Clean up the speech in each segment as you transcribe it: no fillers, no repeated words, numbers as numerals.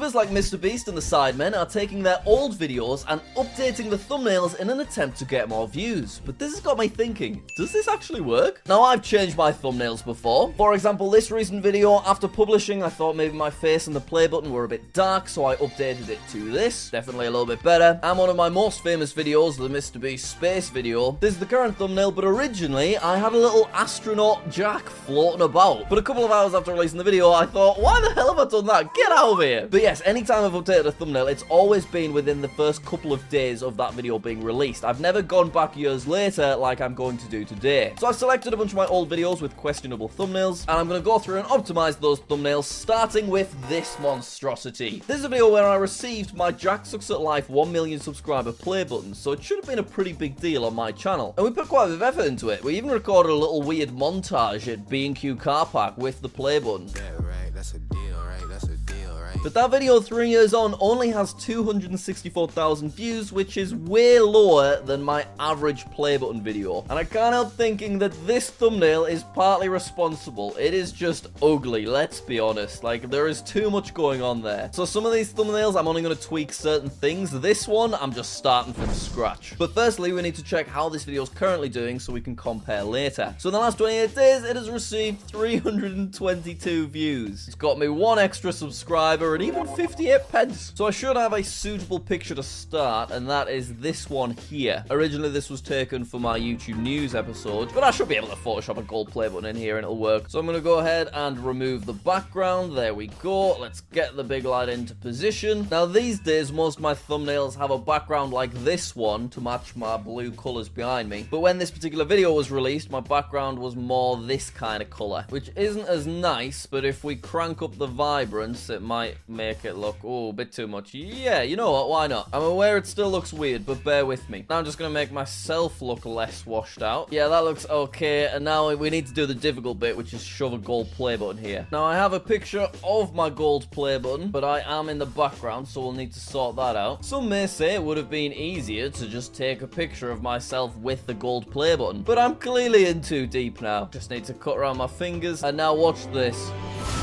YouTubers like MrBeast and the Sidemen are taking their old videos and updating the thumbnails in an attempt to get more views. But this has got me thinking, does this actually work? Now, I've changed my thumbnails before. For example, this recent video, after publishing, I thought maybe my face and the play button were a bit dark, so I updated it to this. Definitely a little bit better. And one of my most famous videos, the MrBeast space video, this is the current thumbnail, but originally I had a little astronaut Jack floating about. But a couple of hours after releasing the video, I thought, why the hell have I done that? Get out of here. But yes, anytime I've updated a thumbnail, it's always been within the first couple of days of that video being released. I've never gone back years later like I'm going to do today. So I've selected a bunch of my old videos with questionable thumbnails, and I'm going to go through and optimize those thumbnails, starting with this monstrosity. This is a video where I received my JackSucksAtLife 1 million subscriber play button, so it should have been a pretty big deal on my channel. And we put quite a bit of effort into it. We even recorded a little weird montage at B&Q car park with the play button. Yeah, right, that's a deal, right? That's a deal, right? But that video 3 years on only has 264,000 views, which is way lower than my average play button video. And I can't help thinking that this thumbnail is partly responsible. It is just ugly, let's be honest. Like, there is too much going on there. So some of these thumbnails, I'm only going to tweak certain things. This one, I'm just starting from scratch. But firstly, we need to check how this video is currently doing so we can compare later. So in the last 28 days, it has received 322 views. It's got me 1 extra subscriber and even 58 pence. So I should have a suitable picture to start, and that is this one here. Originally, this was taken for my YouTube news episode, but I should be able to Photoshop a gold play button in here and it'll work. So I'm going to go ahead and remove the background. There we go. Let's get the big light into position. Now, these days, most of my thumbnails have a background like this one to match my blue colors behind me. But when this particular video was released, my background was more this kind of color, which isn't as nice, but if we crank up the vibrance, it might make it look, oh, a bit too much. Yeah, you know what, why not? I'm aware it still looks weird, but bear with me. Now I'm just gonna make myself look less washed out. Yeah, that looks okay, and now we need to do the difficult bit, which is shove a gold play button here. Now I have a picture of my gold play button, but I am in the background, so we'll need to sort that out. Some may say it would have been easier to just take a picture of myself with the gold play button, but I'm clearly in too deep now. Just need to cut around my fingers, and now watch this.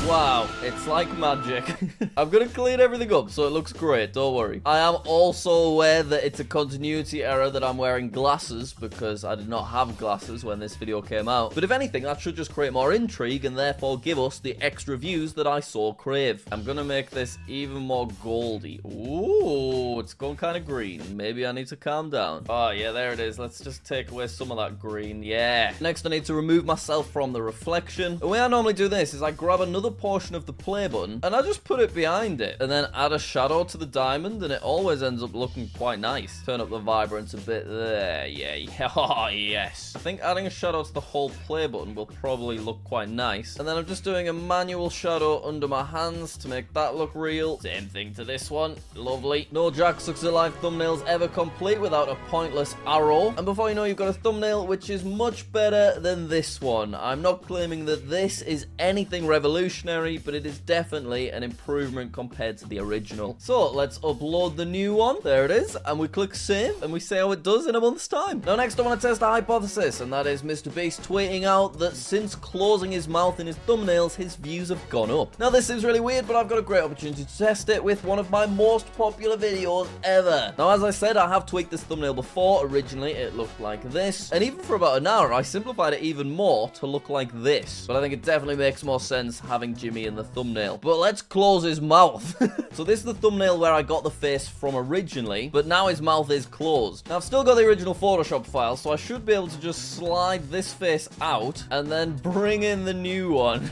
Wow, it's like magic. I'm gonna clean everything up so it looks great, don't worry. I am also aware that it's a continuity error that I'm wearing glasses, because I did not have glasses when this video came out. But if anything, that should just create more intrigue and therefore give us the extra views that I so crave. I'm gonna make this even more goldy. Ooh, it's gone kind of green. Maybe I need to calm down. Oh yeah, there it is. Let's just take away some of that green. Yeah. Next, I need to remove myself from the reflection. The way I normally do this is I grab another portion of the play button and I just put it behind it and then add a shadow to the diamond, and it always ends up looking quite nice. Turn up the vibrance a bit there. Yeah. Oh yes. I think adding a shadow to the whole play button will probably look quite nice. And then I'm just doing a manual shadow under my hands to make that look real. Same thing to this one. Lovely. No JackSucksAtLife thumbnails ever complete without a pointless arrow. And before you know, you've got a thumbnail which is much better than this one. I'm not claiming that this is anything revolutionary, but it is definitely an improvement compared to the original. So let's upload the new one. There it is. And we click save and we see how it does in a month's time. Now next I want to test a hypothesis, and that is MrBeast tweeting out that since closing his mouth in his thumbnails, his views have gone up. Now this seems really weird, but I've got a great opportunity to test it with one of my most popular videos ever. Now as I said, I have tweaked this thumbnail before. Originally it looked like this, and even for about an hour I simplified it even more to look like this. But I think it definitely makes more sense having Jimmy in the thumbnail. But let's close his mouth. So this is the thumbnail where I got the face from originally, but now his mouth is closed. Now I've still got the original Photoshop file, so I should be able to just slide this face out and then bring in the new one.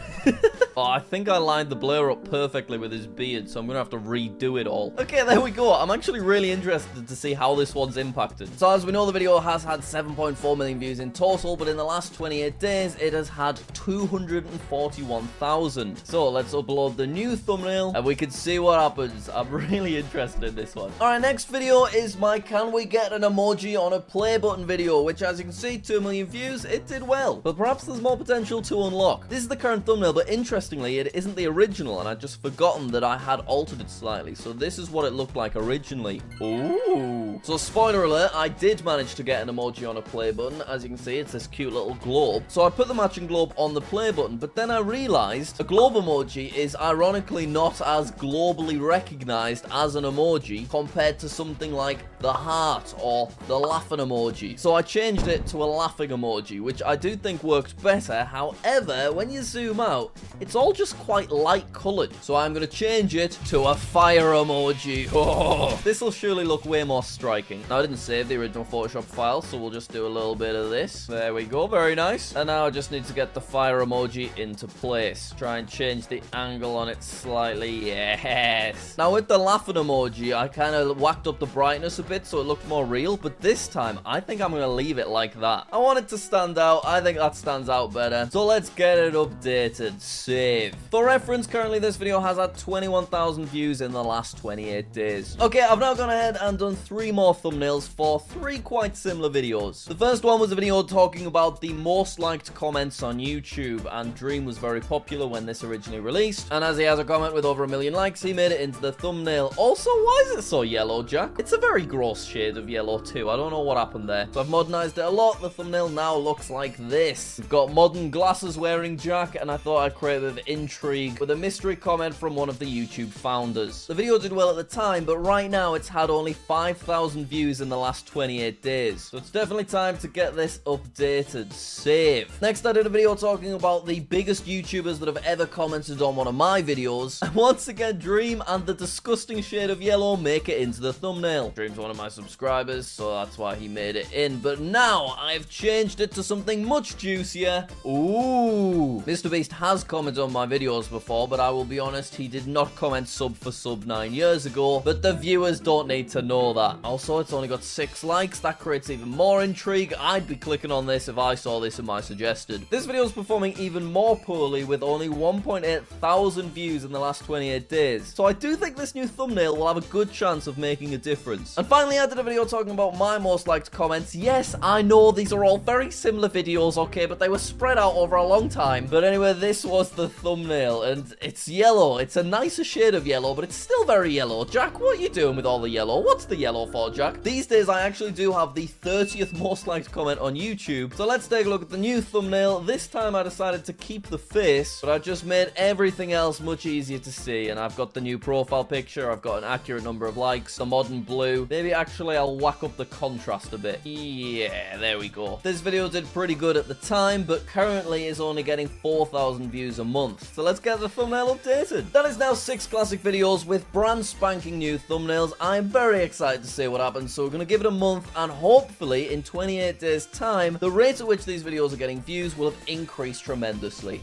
Oh, I think I lined the blur up perfectly with his beard, so I'm gonna have to redo it all. Okay, there we go. I'm actually really interested to see how this one's impacted. So as we know, the video has had 7.4 million views in total, but in the last 28 days, it has had 241,000. So let's upload the new thumbnail and we can see what happens. I'm really interested in this one. Alright, next video is my can we get an emoji on a play button video, which as you can see, 2 million views, it did well. But perhaps there's more potential to unlock. This is the current thumbnail, but interestingly, interestingly, it isn't the original, and I'd just forgotten that I had altered it slightly. So this is what it looked like originally. Ooh. So spoiler alert, I did manage to get an emoji on a play button. As you can see, it's this cute little globe. So I put the matching globe on the play button, but then I realized a globe emoji is ironically not as globally recognized as an emoji compared to something like the heart or the laughing emoji. So I changed it to a laughing emoji, which I do think worked better. However, when you zoom out, it's all just quite light colored. So I'm going to change it to a fire emoji. Oh, this will surely look way more striking. Now, I didn't save the original Photoshop file, so we'll just do a little bit of this. There we go. Very nice. And now I just need to get the fire emoji into place. Try and change the angle on it slightly. Yes. Now, with the laughing emoji, I kind of whacked up the brightness a bit so it looked more real, but this time I think I'm going to leave it like that. I want it to stand out. I think that stands out better. So let's get it updated. Save. For reference, currently this video has had 21,000 views in the last 28 days. Okay, I've now gone ahead and done 3 more thumbnails for 3 quite similar videos. The first one was a video talking about the most liked comments on YouTube, and Dream was very popular when this originally released, and as he has a comment with over 1 million likes, he made it into the thumbnail. Also, why is it so yellow, Jack? It's a very gross shade of yellow too. I don't know what happened there. So I've modernized it a lot. The thumbnail now looks like this. We've got modern glasses wearing Jack, and I thought I'd create a bit of intrigue with a mystery comment from one of the YouTube founders. The video did well at the time, but right now it's had only 5,000 views in the last 28 days. So it's definitely time to get this updated. Save. Next, I did a video talking about the biggest YouTubers that have ever commented on one of my videos. And once again, Dream and the disgusting shade of yellow make it into the thumbnail. Dream's one of my subscribers, so that's why he made it in. But now I've changed it to something much juicier. Ooh. MrBeast has commented on my videos before, but I will be honest, he did not comment sub for sub 9 years ago. But the viewers don't need to know that. Also, it's only got 6 likes. That creates even more intrigue. I'd be clicking on this if I saw this in my suggested. This video is performing even more poorly with only 1.8 thousand views in the last 28 days. So I do think this new thumbnail will have a good chance of making a difference. And finally, I did a video talking about my most liked comments. Yes, I know these are all very similar videos, okay, but they were spread out over a long time. But anyway, this was the thumbnail, and it's yellow. It's a nicer shade of yellow, but it's still very yellow. Jack, what are you doing with all the yellow? What's the yellow for, Jack? These days, I actually do have the 30th most liked comment on YouTube. So let's take a look at the new thumbnail. This time, I decided to keep the face, but I just made everything else much easier to see. And I've got the new profile picture. I've got an accurate number of likes, the modern blue. Maybe actually I'll whack up the contrast a bit. Yeah, there we go. This video did pretty good at the time, but currently is only getting 4,000 views a month. So let's get the thumbnail updated. That is now 6 classic videos with brand spanking new thumbnails. I'm very excited to see what happens, so we're going to give it a month, and hopefully in 28 days time, the rate at which these videos are getting views will have increased tremendously.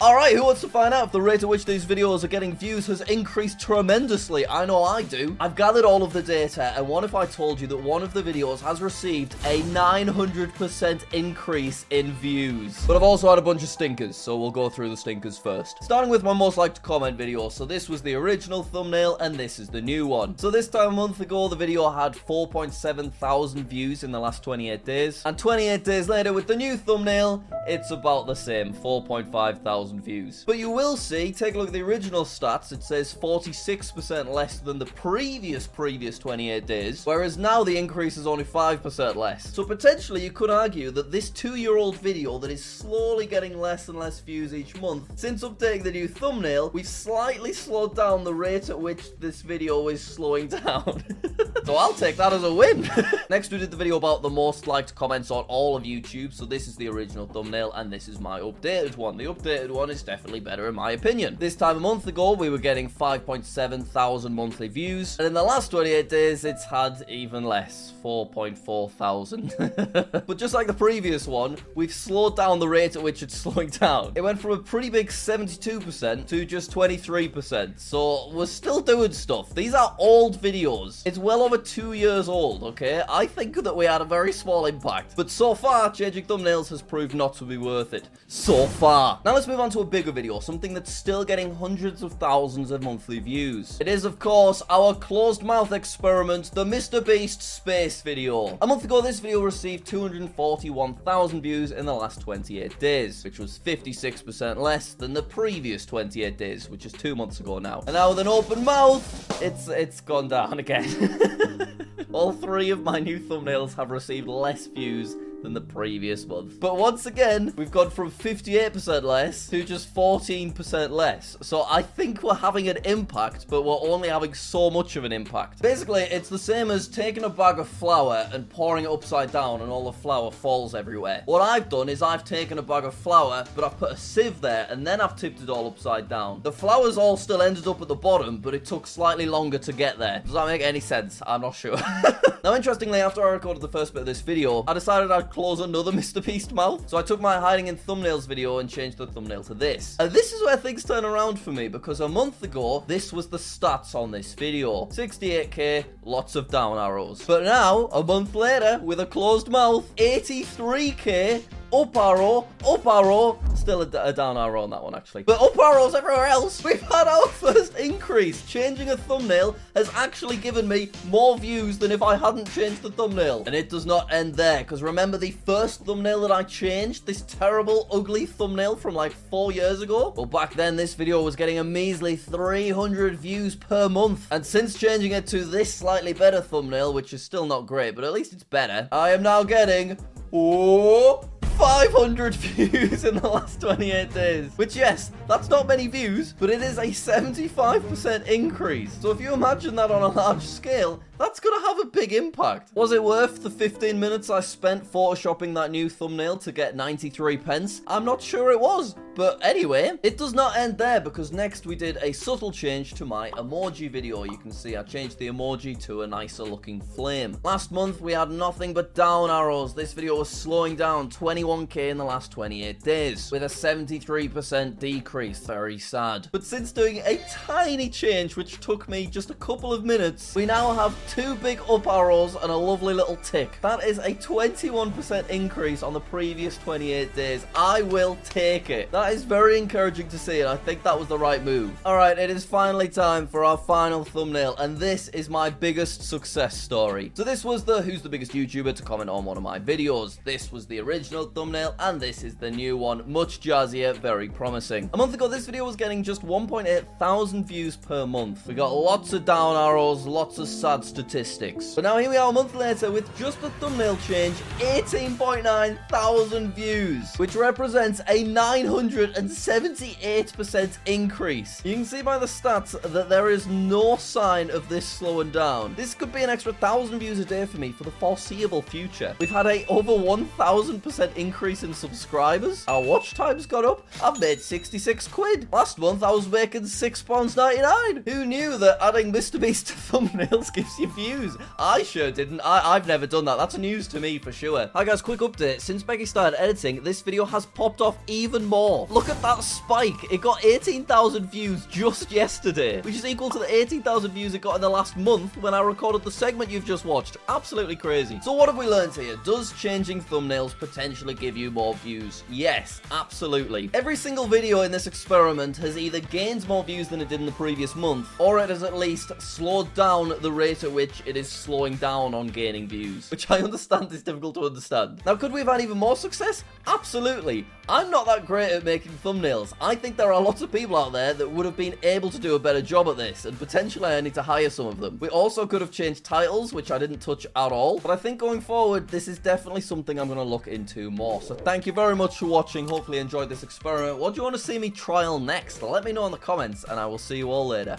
Alright, who wants to find out if the rate at which these videos are getting views has increased tremendously? I know I do. I've gathered all of the data, and what if I told you that one of the videos has received a 900% increase in views? But I've also had a bunch of stinkers, so we'll go through the stinkers first. Starting with my most liked comment video. So this was the original thumbnail, and this is the new one. So this time a month ago, the video had 4.7 thousand views in the last 28 days. And 28 days later, with the new thumbnail, it's about the same, 4.5 thousand views. But you will see, take a look at the original stats, it says 46% less than the previous 28 days, whereas now the increase is only 5% less. So potentially you could argue that this 2-year-old video that is slowly getting less and less views each month, since updating the new thumbnail, we've slightly slowed down the rate at which this video is slowing down. So I'll take that as a win. Next, we did the video about the most liked comments on all of YouTube. So this is the original thumbnail, and this is my updated one. The updated one is definitely better in my opinion. This time a month ago, we were getting 5.7 thousand monthly views, and in the last 28 days, it's had even less, 4.4 thousand. But just like the previous one, we've slowed down the rate at which it's slowing down. It went from a pretty big 72% to just 23%, so we're still doing stuff. These are old videos. It's well over 2 years old, okay? I think that we had a very small impact, but so far, changing thumbnails has proved not to be worth it. So far. Now let's move on on to a bigger video, something that's still getting hundreds of thousands of monthly views. It is, of course, our closed mouth experiment, the Mr. Beast space video. A month ago, this video received 241,000 views in the last 28 days, which was 56% less than the previous 28 days, which is 2 months ago now. And now with an open mouth, it's gone down again. All three of my new thumbnails have received less views than the previous month. But once again, we've gone from 58% less to just 14% less. So I think we're having an impact, but we're only having so much of an impact. Basically, it's the same as taking a bag of flour and pouring it upside down and all the flour falls everywhere. What I've done is I've taken a bag of flour, but I've put a sieve there and then I've tipped it all upside down. The flour's all still ended up at the bottom, but it took slightly longer to get there. Does that make any sense? I'm not sure. Now, interestingly, after I recorded the first bit of this video, I decided I'd close another Mr. Beast mouth. So I took my hiding in thumbnails video and changed the thumbnail to this. And this is where things turn around for me, because a month ago, this was the stats on this video. 68k, lots of down arrows. But now, a month later, with a closed mouth, 83k, up arrow, still a down arrow on that one actually, but up arrows everywhere else. We've had our first increase. Changing a thumbnail has actually given me more views than if I hadn't changed the thumbnail. And it does not end there, because remember the first thumbnail that I changed, this terrible ugly thumbnail from like 4 years ago? Well, back then this video was getting a measly 300 views per month, and since changing it to this slightly better thumbnail, which is still not great, but at least it's better, I am now getting 500 views in the last 28 days. Which, yes, that's not many views, but it is a 75% increase. So if you imagine that on a large scale, that's gonna have a big impact. Was it worth the 15 minutes I spent photoshopping that new thumbnail to get 93 pence? I'm not sure it was. But anyway, it does not end there, because next we did a subtle change to my emoji video. You can see I changed the emoji to a nicer looking flame. Last month we had nothing but down arrows. This video was slowing down, 21k in the last 28 days, with a 73% decrease. Very sad. But since doing a tiny change, which took me just a couple of minutes, we now have 2 big up arrows and a lovely little tick. That is a 21% increase on the previous 28 days. I will take it. That is very encouraging to see, and I think that was the right move. Alright, it is finally time for our final thumbnail, and this is my biggest success story. So this was the Who's the Biggest YouTuber to comment on one of my videos. This was the original thumbnail, and this is the new one. Much jazzier, very promising. A month ago, this video was getting just 1.8 thousand views per month. We got lots of down arrows, lots of sad statistics. But now here we are a month later with just the thumbnail change, 18.9 thousand views, which represents a 978% increase. You can see by the stats that there is no sign of this slowing down. This could be an extra 1,000 views a day for me for the foreseeable future. We've had a over 1,000% increase in subscribers. Our watch time's gone up. I've made 66 quid. Last month I was making £6.99. Who knew that adding Mr. Beast to thumbnails gives you views? I sure didn't. I've never done that. That's news to me for sure. Hi guys, quick update. Since Becky started editing, this video has popped off even more. Look at that spike. It got 18,000 views just yesterday, which is equal to the 18,000 views it got in the last month when I recorded the segment you've just watched. Absolutely crazy. So what have we learned here? Does changing thumbnails potentially give you more views? Yes, absolutely. Every single video in this experiment has either gained more views than it did in the previous month, or it has at least slowed down the rate at which it is slowing down on gaining views, which I understand is difficult to understand. Now, could we have had even more success? Absolutely. I'm not that great at making thumbnails. I think there are lots of people out there that would have been able to do a better job at this, and potentially I need to hire some of them. We also could have changed titles, which I didn't touch at all, but I think going forward, this is definitely something I'm going to look into more. So thank you very much for watching. Hopefully you enjoyed this experiment. What do you want to see me trial next? Let me know in the comments, and I will see you all later.